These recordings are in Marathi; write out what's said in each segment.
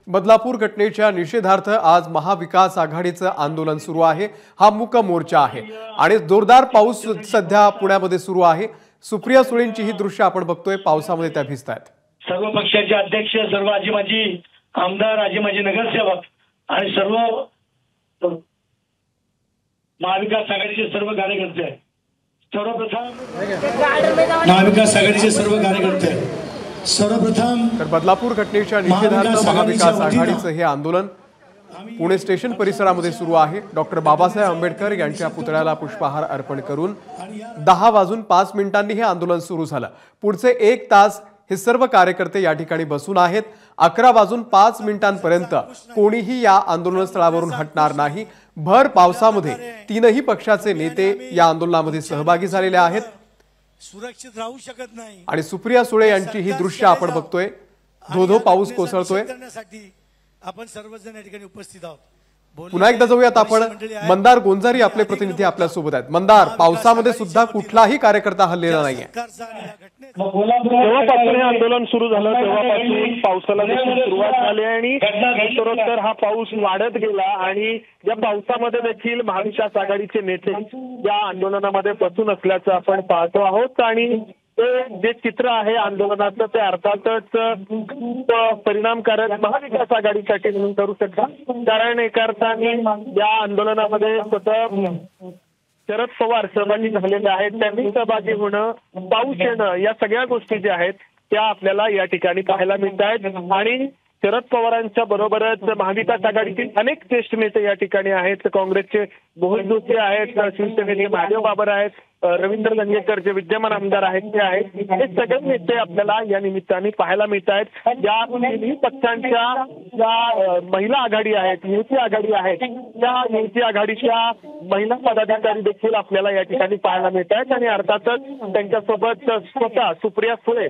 बदलापूर घटनेच्या निषेधार्थ आज महाविकास आघाडीचं आंदोलन सुरू आहे। हा मूक मोर्चा आहे आणि जोरदार पाऊस सध्या पुण्यामध्ये सुरू आहे। सुप्रिया सुळेंची ही दृश्य आपण बघतोय, पावसामध्ये त्या भिजतायत। सर्व पक्षाचे अध्यक्ष, सर्व आजी माजी आमदार, आजी माजी नगरसेवक आणि सर्व महाविकास आघाडीचे सर्व कार्यकर्ते, सर्वप्रथम महाविकास आघाडीचे सर्व कार्यकर्ते सर्वप्रथम तर बदलापूर घटनेच्या निषेधार्थ महाविकास आघाडीचं हे आंदोलन पुणे स्टेशन परिसरामध्ये सुरू आहे। डॉक्टर बाबासाहेब आंबेडकर यांच्या पुतळ्याला पुष्पहार अर्पण करून 10:05 हे आंदोलन सुरू झालं। पुढचे 1 तास हे सर्व कार्यकर्ते या ठिकाणी बसून आहेत। 11:05 कोणीही या आंदोलनस्थळावरून हटणार नाही। भर पावसामध्ये 3ही पक्षाचे नेते या आंदोलनामध्ये सहभागी झालेले आहेत। सुरक्षित राहू शकत नाही आणि सुप्रिया सुळे यांची ही दृश्य आपण बघतोय, धोधो पाऊस कोसळतोय। आपण सर्वजण या ठिकाणी उपस्थित आहोत। पुन्हा एकदा जाऊयात आपण, मंदार गोंजारी आपले प्रतिनिधी आपल्या सोबत आहेत। मंदार, पावसामध्ये सुद्धा कुठलाही कार्यकर्ता हल्लेला नाहीये। जेव्हापासून हे आंदोलन सुरू झालं तेव्हापासून पावसाला देखील सुरुवात झाली आणि उत्तरोत्तर हा पाऊस वाढत गेला आणि या पावसामध्ये देखील महाविकास आघाडीचे नेते या आंदोलनामध्ये बसून असल्याचं आपण पाहतो आहोत। आणि ते जे चित्र आहे आंदोलनाचं ते अर्थातच परिणामकारक महाविकास आघाडीसाठी म्हणून करू शकता, कारण एका अर्थाने या आंदोलनामध्ये स्वतः शरद पवार सहभागी झालेले आहेत। त्यांनी सहभागी होणं, पाऊस येणं, या सगळ्या गोष्टी ज्या आहेत त्या आपल्याला या ठिकाणी पाहायला मिळत आहेत। आणि शरद पवारांच्या बरोबरच महाविकास आघाडीतील अनेक ज्येष्ठ नेते या ठिकाणी आहेत। काँग्रेसचे मोहन जोशी आहेत, शिवसेनेचे महादेव बाबर आहेत, रवींद्र दंगेकर जे विद्यमान आमदार आहेत ते आहेत। हे सगळे नेते आपल्याला या निमित्ताने पाहायला मिळत आहेत। या तिन्ही पक्षांच्या ज्या महिला आघाडी आहेत, युती आघाडी आहेत, त्या युती आघाडीच्या महिला पदाधिकारी देखील आपल्याला या ठिकाणी पाहायला मिळत आहेत। आणि अर्थातच त्यांच्यासोबत स्वतः सुप्रिया सुळे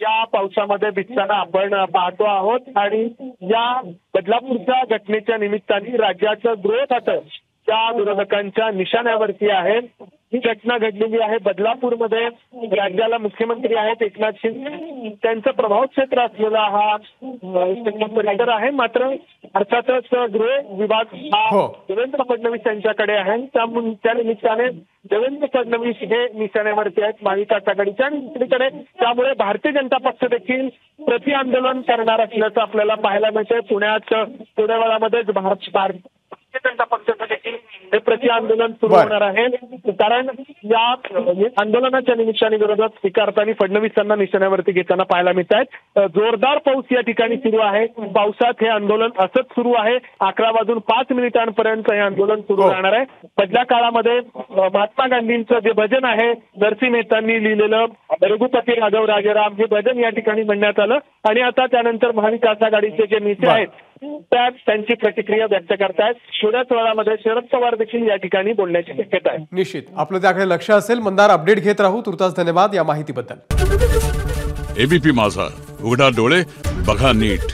या पावसामध्ये भिजताना आपण पाहतो आहोत। आणि या बदलापूरच्या घटनेच्या निमित्ताने राज्याचं गृह खातं त्या विरोधकांच्या निशाण्यावरती आहे। ही घटना घडलेली आहे बदलापूरमध्ये। राज्याला मुख्यमंत्री आहेत एकनाथ शिंदे, त्यांचं प्रभाव क्षेत्र असलेला हा परिसर आहे। मात्र अर्थातच गृह विभाग हा देवेंद्र फडणवीस यांच्याकडे आहे। त्या निमित्ताने देवेंद्र फडणवीस हे निशाण्यावरती आहेत महाविकास आघाडीच्या। आणि दुसरीकडे त्यामुळे भारतीय जनता पक्ष देखील प्रति आंदोलन करणार असल्याचं आपल्याला पाहायला मिळतंय। पुण्यात थोड्या वेळामध्येच भारतीय जनता पक्षाचं देखील हे प्रति आंदोलन सुरू होणार आहे, कारण या आंदोलनाच्या निमित्ताने विरोधात एका अर्थाने फडणवीस यांना निशाण्यावरती घेताना पाहायला मिळत आहेत। जोरदार पाऊस या ठिकाणी सुरू आहे। पावसात हे आंदोलन असंच सुरू आहे। 11:05 हे आंदोलन सुरू राहणार आहे। मधल्या काळामध्ये महात्मा गांधींचं जे भजन आहे, नरसी मेहतांनी लिहिलेलं रघुपती राघव राजाराम, हे भजन या ठिकाणी म्हणण्यात आलं। आणि आता त्यानंतर महाविकास आघाडीचे जे नेते आहेत त्यांची प्रतिक्रिया व्यक्त करतायत। थोड्याच वेळामध्ये शरद पवार देखील या ठिकाणी बोलण्याची शक्यता आहे। निश्चित आपलं त्याकडे लक्ष असेल। मंदार, अपडेट घेत राहू। तुर्तास धन्यवाद या माहितीबद्दल। एबीपी माझा, उघडा डोळे बघा नीट।